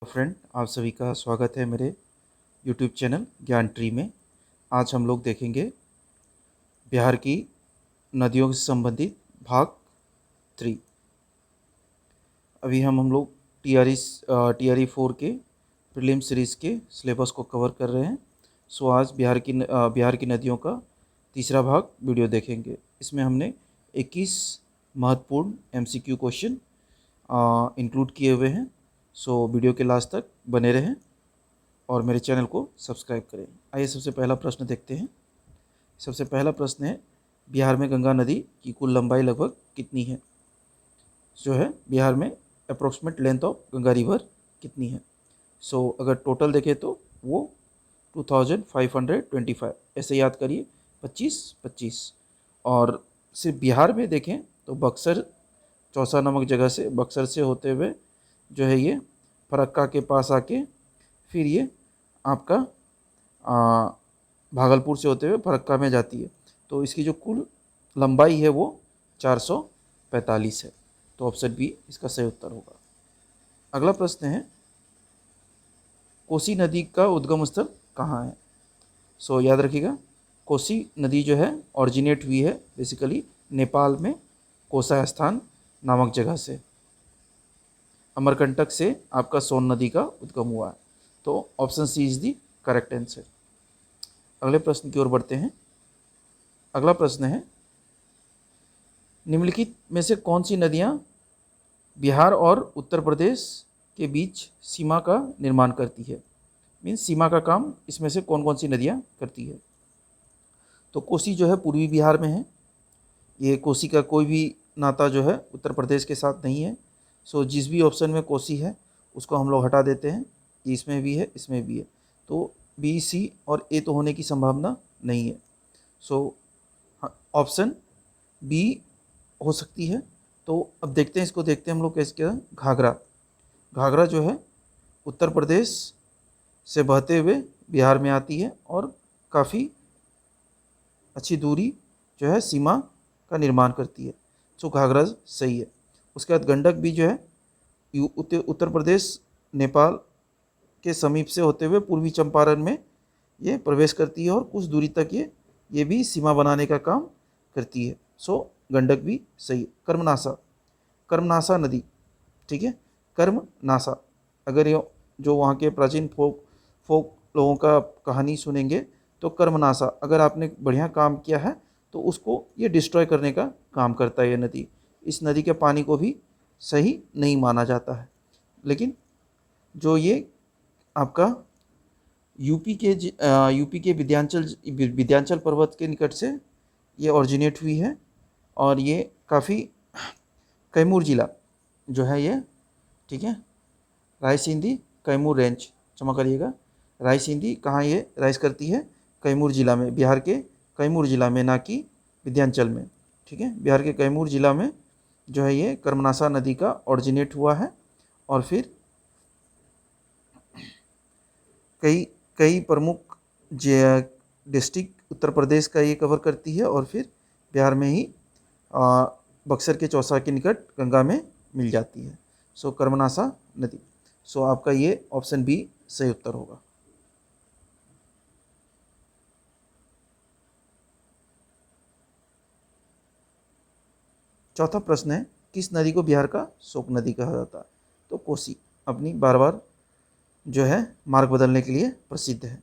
Friend, आप सभी का स्वागत है मेरे यूट्यूब चैनल ज्ञान ट्री में। आज हम लोग देखेंगे बिहार की नदियों से संबंधित भाग 3। अभी हम लोग टी आर ई 4 के प्रीलिम सीरीज़ के सिलेबस को कवर कर रहे हैं। सो आज बिहार की नदियों का तीसरा भाग वीडियो देखेंगे। इसमें हमने 21 महत्वपूर्ण MCQ क्वेश्चन इंक्लूड किए हुए हैं। सो वीडियो के लास्ट तक बने रहें और मेरे चैनल को सब्सक्राइब करें। आइए सबसे पहला प्रश्न देखते हैं। सबसे पहला प्रश्न है, बिहार में गंगा नदी की कुल लंबाई लगभग कितनी है? जो है बिहार में approximate length of Ganga river कितनी है? सो अगर टोटल देखें तो वो 2525, ऐसे याद करिए, 25-25। और सिर्फ बिहार में देखें तो बक्सर, चौसा नामक जगह से, बक्सर से होते हुए जो है ये फरक्का के पास आके फिर ये आपका भागलपुर से होते हुए फरक्का में जाती है। तो इसकी जो कुल लंबाई है वो 445 है। तो ऑप्शन बी इसका सही उत्तर होगा। अगला प्रश्न है, कोसी नदी का उद्गम स्थल कहाँ है? सो याद रखिएगा, कोसी नदी जो है ऑरिजिनेट हुई है बेसिकली नेपाल में कोसा स्थान नामक जगह से। अमरकंटक से आपका सोन नदी का उद्गम हुआ है। तो option C is the correct answer. अगले प्रश्न की ओर बढ़ते हैं। अगला प्रश्न है, निम्नलिखित में से कौन सी नदियां बिहार और उत्तर प्रदेश के बीच सीमा का निर्माण करती है? मीन्स सीमा का काम इसमें से कौन कौन सी नदियां करती है? तो कोसी जो है पूर्वी बिहार में है। ये कोसी का कोई भी नाता जो है उत्तर प्रदेश के साथ नहीं है। सो जिस भी ऑप्शन में कोसी है उसको हम लोग हटा देते हैं। ये इसमें भी है, इसमें भी है। तो बी, सी और ए तो होने की संभावना नहीं है। सो ऑप्शन बी हो सकती है। तो अब देखते हैं, इसको देखते हैं हम लोग कैसे क्या। घाघरा, घाघरा जो है उत्तर प्रदेश से बहते हुए बिहार में आती है और काफ़ी अच्छी दूरी जो है सीमा का निर्माण करती है। सो घाघरा सही है। उसके बाद गंडक भी जो है उत्तर प्रदेश नेपाल के समीप से होते हुए पूर्वी चंपारण में ये प्रवेश करती है और कुछ दूरी तक ये भी सीमा बनाने का काम करती है। सो गंडक भी सही है। कर्मनासा, कर्मनासा नदी, ठीक है, कर्मनासा। अगर ये जो वहाँ के प्राचीन फोक लोगों का कहानी सुनेंगे तो कर्मनासा, अगर आपने बढ़िया काम किया है तो उसको ये डिस्ट्रॉय करने का काम करता है ये नदी। इस नदी के पानी को भी सही नहीं माना जाता है। लेकिन जो ये आपका यूपी के विंध्याचल पर्वत के निकट से ये ऑरिजिनेट हुई है और ये काफ़ी कैमूर जिला जो है ये, ठीक है, रायसिंधी कैमूर रेंज, क्षमा करिएगा, रायसिंधी कहाँ ये राइज करती है? कैमूर जिला में, बिहार के कैमूर जिला में, ना कि विंध्याचल में। ठीक है, बिहार के कैमूर जिला में जो है ये कर्मनासा नदी का ऑरिजिनेट हुआ है और फिर कई कई प्रमुख डिस्ट्रिक्ट उत्तर प्रदेश का ये कवर करती है और फिर बिहार में ही बक्सर के चौसा के निकट गंगा में मिल जाती है। सो कर्मनासा नदी। सो आपका ये ऑप्शन बी सही उत्तर होगा। चौथा प्रश्न है, किस नदी को बिहार का शोक नदी कहा जाता है? तो कोसी अपनी बार बार जो है मार्ग बदलने के लिए प्रसिद्ध है।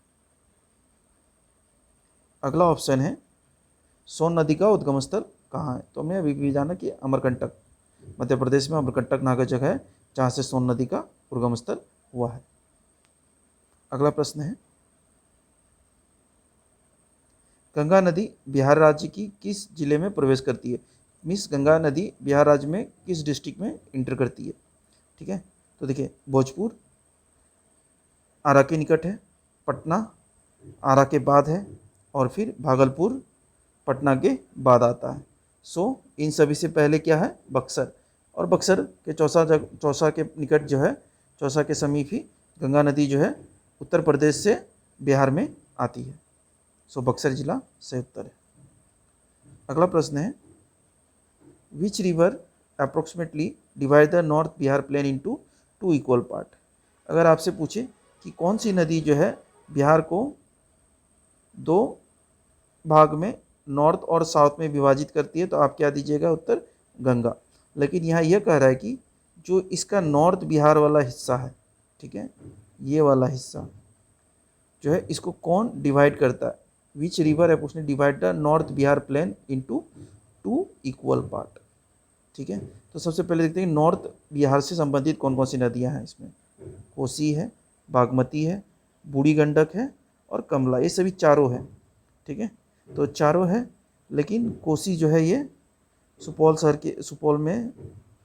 अगला ऑप्शन है, सोन नदी का उद्गम स्थल कहाँ है? तो हमने अभी भी जाना कि अमरकंटक, मध्य प्रदेश में अमरकंटक नामक जगह है जहाँ से सोन नदी का उद्गम स्थल हुआ है। अगला प्रश्न है, गंगा नदी बिहार राज्य की किस जिले में प्रवेश करती है? मिस गंगा नदी बिहार राज्य में किस डिस्ट्रिक्ट में इंटर करती है? ठीक है, तो देखिए, भोजपुर आरा के निकट है, पटना आरा के बाद है और फिर भागलपुर पटना के बाद आता है। सो इन सभी से पहले क्या है? बक्सर, और बक्सर के चौसा के निकट जो है, चौसा के समीप ही गंगा नदी जो है उत्तर प्रदेश से बिहार में आती है। सो बक्सर जिला सही उत्तर है। अगला प्रश्न है, which river approximately divide the north Bihar plain into 2 equal part? अगर आपसे पूछे कि कौन सी नदी जो है बिहार को दो भाग में नॉर्थ और साउथ में विभाजित करती है, तो आप क्या दीजिएगा उत्तर? गंगा। लेकिन यहाँ यह कह रहा है कि जो इसका नॉर्थ बिहार वाला हिस्सा है, ठीक है, ये वाला हिस्सा जो है इसको कौन डिवाइड करता है? विच रिवर है पूछने divide the north Bihar plain into two equal part. ठीक है, तो सबसे पहले देखते हैं नॉर्थ बिहार से संबंधित कौन कौन सी नदियां हैं। इसमें कोसी है, बागमती है, बूढ़ी गंडक है और कमला, ये सभी चारों हैं। ठीक है, तो चारों है, लेकिन कोसी जो है ये सुपौल शहर के, सुपौल में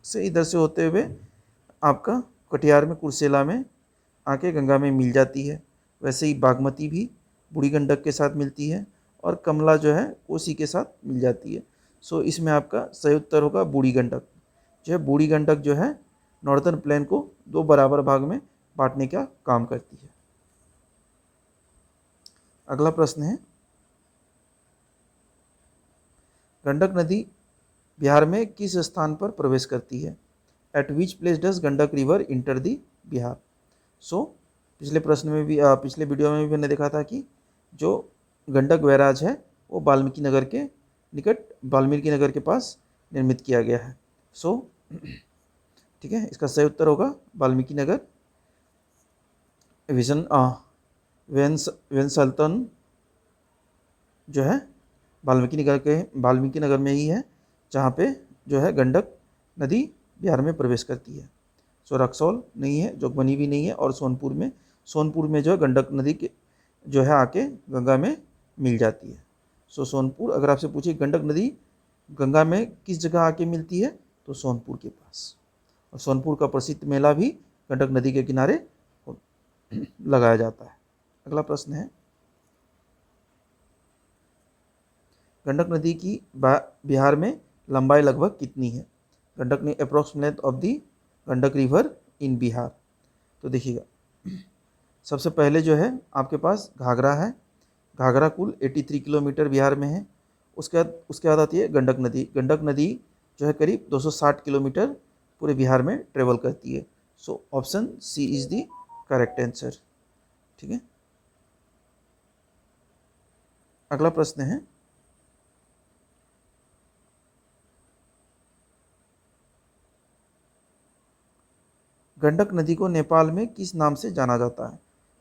से इधर से होते हुए आपका कटिहार में कुर्सेला में आके गंगा में मिल जाती है। वैसे ही बागमती भी बूढ़ी गंडक के साथ मिलती है और कमला जो है कोसी के साथ मिल जाती है। सो इसमें आपका सही उत्तर होगा बूढ़ी गंडक। जो है बूढ़ी गंडक जो है नॉर्दर्न प्लेन को दो बराबर भाग में बांटने का काम करती है। अगला प्रश्न है, गंडक नदी बिहार में किस स्थान पर प्रवेश करती है? At which place does Gandak river enter the Bihar? So पिछले प्रश्न में भी पिछले वीडियो में भी मैंने देखा था कि जो गंडक बैराज है वो वाल्मीकि नगर के निकट, वाल्मीकि नगर के पास निर्मित किया गया है। सो ठीक है, इसका सही उत्तर होगा वाल्मीकि नगर। विजन वेंसल्टन जो है वाल्मीकि नगर में ही है, जहाँ पे जो है गंडक नदी बिहार में प्रवेश करती है। सो रक्सौल नहीं है, जोगबनी भी नहीं है, और सोनपुर में जो है गंडक नदी के जो है आके गंगा में मिल जाती है। सो सोनपुर, अगर आपसे पूछिए गंडक नदी गंगा में किस जगह आके मिलती है, तो सोनपुर के पास। और सोनपुर का प्रसिद्ध मेला भी गंडक नदी के किनारे लगाया जाता है। अगला प्रश्न है, गंडक नदी की बिहार में लंबाई लगभग कितनी है? गंडक ने approximate length of the Gandak river in Bihar. तो देखिएगा, सबसे पहले जो है आपके पास घाघरा है। घाघरा कुल 83 किलोमीटर बिहार में है। उसके बाद आती है गंडक नदी। गंडक नदी जो है करीब 260 किलोमीटर पूरे बिहार में ट्रेवल करती है। So option C is the correct answer. ठीक है, अगला प्रश्न है, गंडक नदी को नेपाल में किस नाम से जाना जाता है?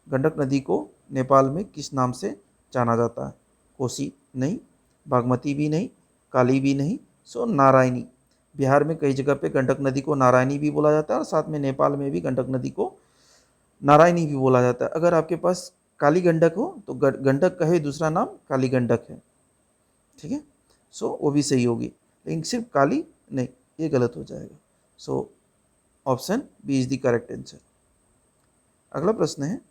गंडक नदी को नेपाल में किस नाम से जाना जाता है? कोसी नहीं, बागमती भी नहीं, काली भी नहीं, सो नारायणी। बिहार में कई जगह पे गंडक नदी को नारायणी भी बोला जाता है और साथ में नेपाल में भी गंडक नदी को नारायणी भी बोला जाता है। अगर आपके पास काली गंडक हो तो गंडक का ही दूसरा नाम काली गंडक है। ठीक है, सो वो भी सही होगी, लेकिन सिर्फ काली नहीं, ये गलत हो जाएगा। So option B is the correct answer. अगला प्रश्न है,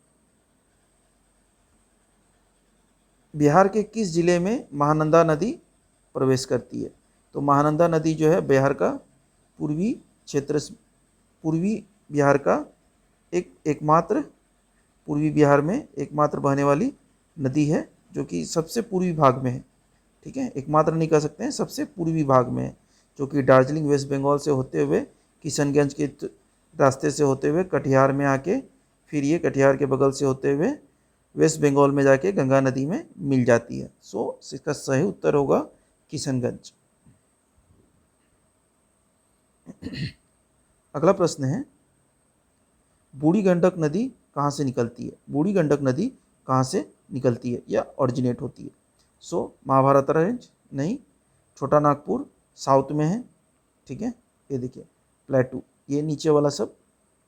बिहार के किस जिले में महानंदा नदी प्रवेश करती है? तो महानंदा नदी जो है बिहार का पूर्वी क्षेत्र, पूर्वी बिहार का एकमात्र, पूर्वी बिहार में एकमात्र बहने वाली नदी है, जो कि सबसे पूर्वी भाग में है। ठीक है, एकमात्र नहीं कह सकते हैं, सबसे पूर्वी भाग में है, जो कि दार्जिलिंग वेस्ट बंगाल से होते हुए किशनगंज के रास्ते से होते हुए कटिहार में आके, फिर ये कटिहार के बगल से होते हुए वेस्ट बंगाल में जाके गंगा नदी में मिल जाती है। सो इसका सही उत्तर होगा किशनगंज। अगला प्रश्न है, बूढ़ी गंडक नदी कहाँ से निकलती है? बूढ़ी गंडक नदी कहाँ से निकलती है या ओरिजिनेट होती है? सो महाभारत रेंज नहीं, छोटा नागपुर साउथ में है। ठीक है, ये देखिए प्लेटू, ये नीचे वाला सब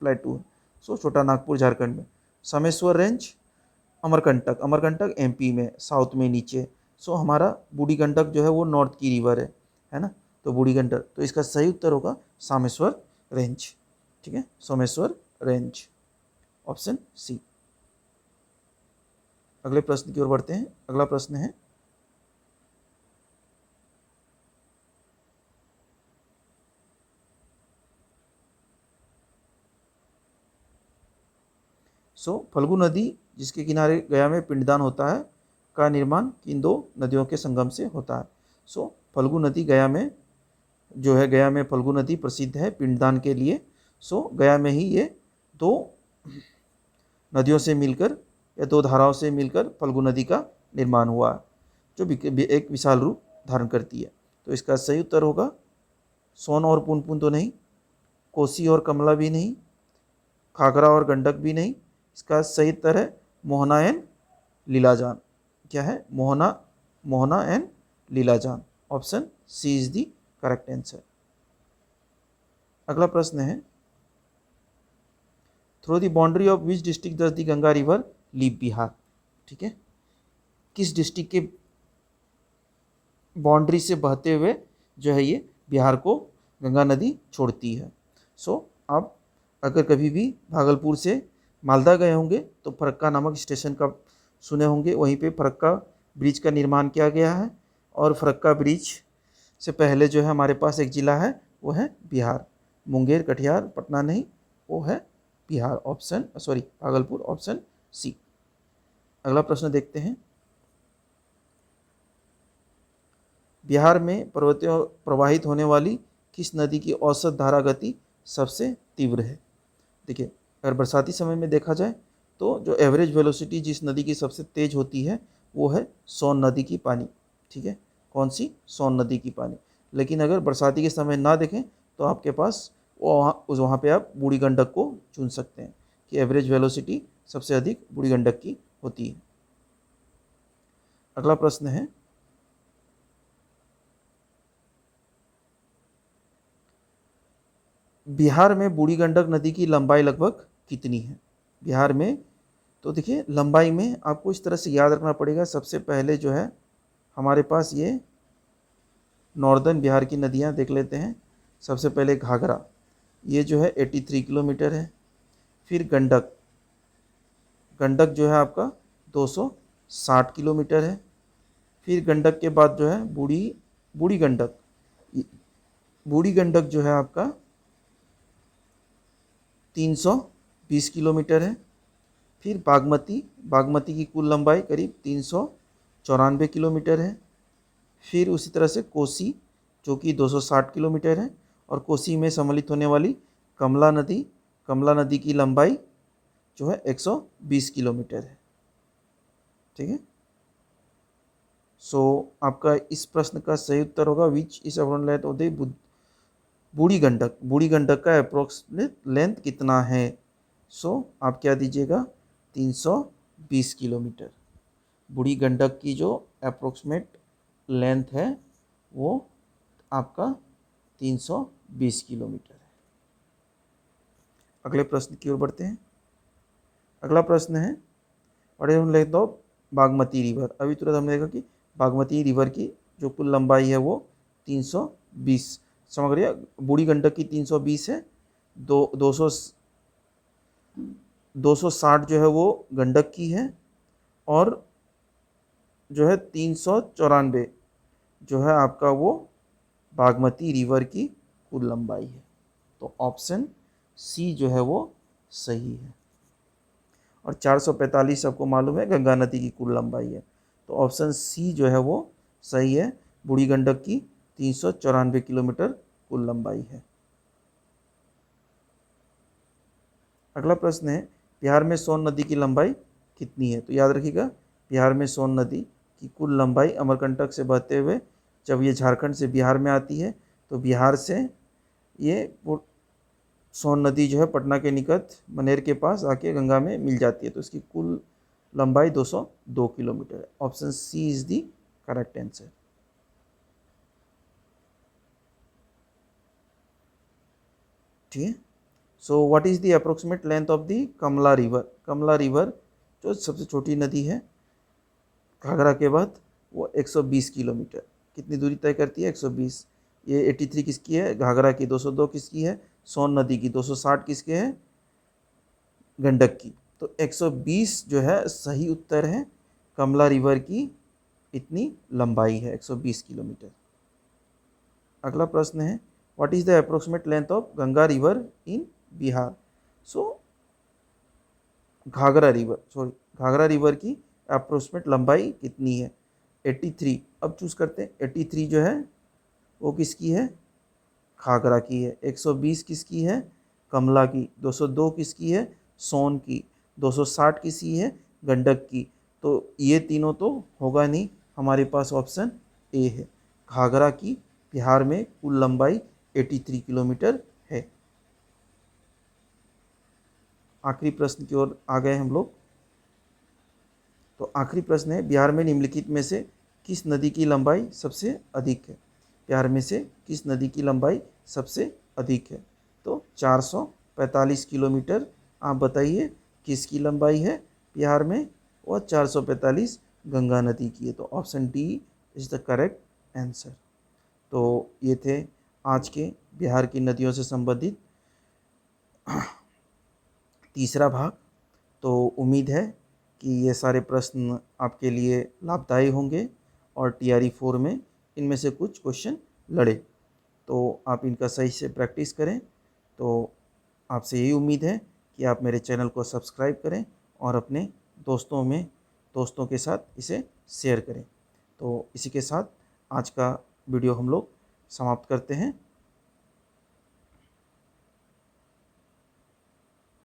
प्लेटू है। सो छोटा नागपुर झारखंड में। समेश्वर रेंज अमरकंटक, अमरकंटक एमपी में, साउथ में नीचे। सो हमारा बूढ़ी गंडक जो है वो नॉर्थ की रिवर है ना, तो बूढ़ी गंडक, तो इसका सही उत्तर होगा सामेश्वर रेंज। ठीक है, सोमेश्वर रेंज, ऑप्शन सी। अगले प्रश्न की ओर बढ़ते हैं। अगला प्रश्न है, फल्गु नदी जिसके किनारे गया में पिंडदान होता है का निर्माण किन दो नदियों के संगम से होता है? फल्गु नदी गया में जो है, गया में फल्गु नदी प्रसिद्ध है पिंडदान के लिए। गया में ही ये दो नदियों से मिलकर या दो धाराओं से मिलकर फल्गु नदी का निर्माण हुआ, जो एक विशाल रूप धारण करती है। तो इसका सही उत्तर होगा सोन और पुनपुन तो नहीं, कोसी और कमला भी नहीं, घाघरा और गंडक भी नहीं। इसका सही उत्तर है मोहना एंड लीलाजान। क्या है? Mohana and Lilajan. Option C is the correct answer. अगला प्रश्न है, through the boundary of which district does the Ganga river leave Bihar. ठीक है, किस डिस्ट्रिक्ट के बाउंड्री से बहते हुए जो है ये बिहार को गंगा नदी छोड़ती है। आप अगर कभी भी भागलपुर से मालदा गए होंगे तो फरक्का नामक स्टेशन का सुने होंगे, वहीं पे फरक्का ब्रिज का निर्माण किया गया है। और फरक्का ब्रिज से पहले जो है हमारे पास एक ज़िला है, वो है बिहार। मुंगेर, कटिहार, पटना नहीं, वो है बिहार। भागलपुर। Option C. अगला प्रश्न देखते हैं, बिहार में पर्वतीय प्रवाहित होने वाली किस नदी की औसत धारा गति सबसे तीव्र है। देखिए, अगर बरसाती समय में देखा जाए तो जो एवरेज वेलोसिटी जिस नदी की सबसे तेज होती है वो है सोन नदी की पानी। ठीक है, कौन सी? सोन नदी की पानी। लेकिन अगर बरसाती के समय ना देखें तो आपके पास वहाँ पे आप बूढ़ी गंडक को चुन सकते हैं कि एवरेज वेलोसिटी सबसे अधिक बूढ़ी गंडक की होती है। अगला प्रश्न है, बिहार में बूढ़ी गंडक नदी की लंबाई लगभग कितनी है? बिहार में तो देखिए, लंबाई में आपको इस तरह से याद रखना पड़ेगा। सबसे पहले जो है हमारे पास ये नॉर्दर्न बिहार की नदियां देख लेते हैं। सबसे पहले घाघरा, ये जो है 83 किलोमीटर है। फिर गंडक, गंडक जो है आपका 260 किलोमीटर है। फिर गंडक के बाद जो है बूढ़ी गंडक, बूढ़ी गंडक जो है आपका 320 किलोमीटर है। फिर बागमती, बागमती की कुल लंबाई करीब 394 किलोमीटर है। फिर उसी तरह से कोसी जो कि 260 किलोमीटर है। और कोसी में सम्मिलित होने वाली कमला नदी, कमला नदी की लंबाई जो है 120 किलोमीटर है। ठीक है, आपका इस प्रश्न का सही उत्तर होगा which is abound of the बूढ़ी गंडक। बूढ़ी गंडक का अप्रोक्सीमेट लेंथ कितना है? आप क्या दीजिएगा? 320 किलोमीटर। बूढ़ी गंडक की जो अप्रोक्सीमेट लेंथ है वो आपका 320 किलोमीटर है। अगले प्रश्न की ओर बढ़ते हैं। अगला प्रश्न है, what is length of Bagmati river. अभी तुरंत हमने देखा कि बागमती रिवर की जो कुल लंबाई है वो 320, समझ रही है। बूढ़ी गंडक की 320 है। 260 जो है वो गंडक की है। और जो है 394 जो है आपका वो बागमती रिवर की कुल लंबाई है। तो ऑप्शन सी जो है वो सही है। और 445 आपको मालूम है गंगा नदी की कुल लंबाई है। तो ऑप्शन सी जो है वो सही है। बूढ़ी गंडक की 394 किलोमीटर कुल लंबाई है। अगला प्रश्न है, बिहार में सोन नदी की लंबाई कितनी है? तो याद रखिएगा, बिहार में सोन नदी की कुल लंबाई अमरकंटक से बहते हुए जब ये झारखंड से बिहार में आती है तो बिहार से ये सोन नदी जो है पटना के निकट मनेर के पास आके गंगा में मिल जाती है। तो इसकी कुल लंबाई 202 किलोमीटर है। Option C is the correct answer. ठीक है, what is the approximate length of the Kamla river. Kamla river जो सबसे छोटी नदी है घाघरा के बाद, वो 120 किलोमीटर कितनी दूरी तय करती है? 120। ये 83 किसकी है? घाघरा की। 202 किसकी है? सोन नदी की। 260 किसके है? गंडक की। तो 120 जो है सही उत्तर है। कमला रिवर की इतनी लंबाई है 120 किलोमीटर। अगला प्रश्न है, what is the approximate length of Ganga river in Bihar. Ghaghara river की अप्रोक्सीमेट लंबाई कितनी है? 83। अब चूज करते हैं। 83 जो है वो किसकी है? घाघरा की है। 120 किसकी है? कमला की। 202 किसकी है? सोन की। 260 किसी है गंडक की, तो ये तीनों तो होगा नहीं, हमारे पास ऑप्शन ए है। घाघरा की बिहार में कुल लंबाई 83 किलोमीटर है। आखिरी प्रश्न की ओर आ गए हम लोग। तो आखिरी प्रश्न है, बिहार में निम्नलिखित में से किस नदी की लंबाई सबसे अधिक है? बिहार में से किस नदी की लंबाई सबसे अधिक है? तो 445 किलोमीटर। आप बताइए किसकी लंबाई है बिहार में? और 445 गंगा नदी की है। तो option D is the correct answer. तो ये थे आज के बिहार की नदियों से संबंधित तीसरा भाग। तो उम्मीद है कि ये सारे प्रश्न आपके लिए लाभदायी होंगे और TRE 4 में इनमें से कुछ क्वेश्चन लड़े, तो आप इनका सही से प्रैक्टिस करें। तो आपसे यही उम्मीद है कि आप मेरे चैनल को सब्सक्राइब करें और अपने दोस्तों के साथ इसे शेयर करें। तो इसी के साथ आज का वीडियो हम लोग समाप्त करते हैं।